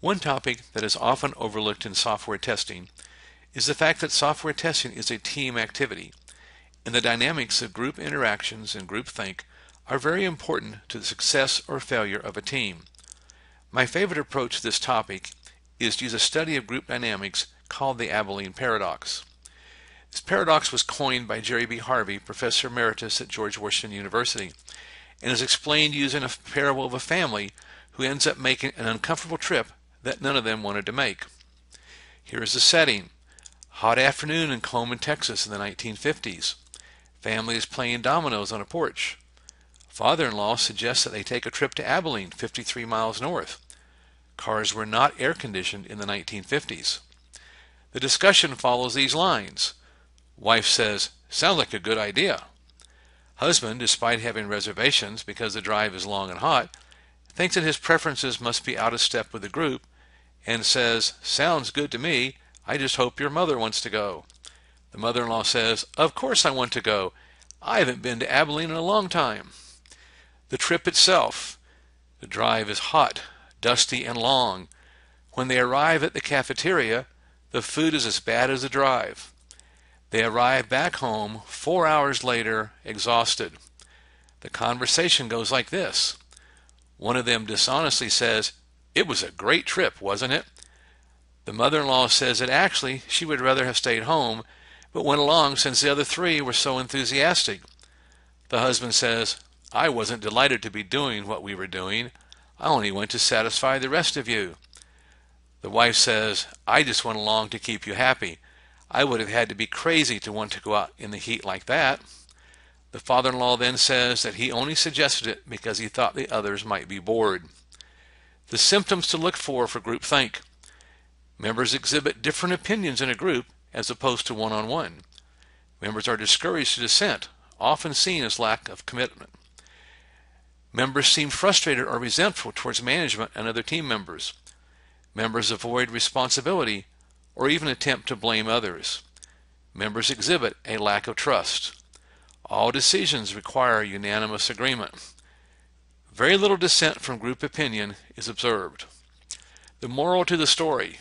One topic that is often overlooked in software testing is the fact that software testing is a team activity, and the dynamics of group interactions and groupthink are very important to the success or failure of a team. My favorite approach to this topic is to use a study of group dynamics called the Abilene Paradox. This paradox was coined by Jerry B. Harvey, Professor Emeritus at George Washington University, and is explained using a parable of a family who ends up making an uncomfortable trip that none of them wanted to make. Here is the setting. Hot afternoon in Coleman, Texas in the 1950s. Family is playing dominoes on a porch. Father-in-law suggests that they take a trip to Abilene, 53 miles north. Cars were not air-conditioned in the 1950s. The discussion follows these lines. Wife says, "Sounds like a good idea." Husband, despite having reservations because the drive is long and hot, thinks that his preferences must be out of step with the group and says, "Sounds good to me. I just hope your mother wants to go." The mother-in-law says, "Of course I want to go. I haven't been to Abilene in a long time." The trip itself. The drive is hot, dusty, and long. When they arrive at the cafeteria, the food is as bad as the drive. They arrive back home 4 hours later, exhausted. The conversation goes like this. One of them dishonestly says, "It was a great trip, wasn't it?" The mother-in-law says that actually she would rather have stayed home, but went along since the other three were so enthusiastic. The husband says, "I wasn't delighted to be doing what we were doing. I only went to satisfy the rest of you." The wife says, "I just went along to keep you happy. I would have had to be crazy to want to go out in the heat like that." The father-in-law then says that he only suggested it because he thought the others might be bored. The symptoms to look for groupthink. Members exhibit different opinions in a group as opposed to one-on-one. Members are discouraged to dissent, often seen as lack of commitment. Members seem frustrated or resentful towards management and other team members. Members avoid responsibility or even attempt to blame others. Members exhibit a lack of trust. All decisions require unanimous agreement. Very little dissent from group opinion is observed. The moral to the story.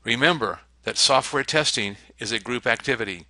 Remember that software testing is a group activity.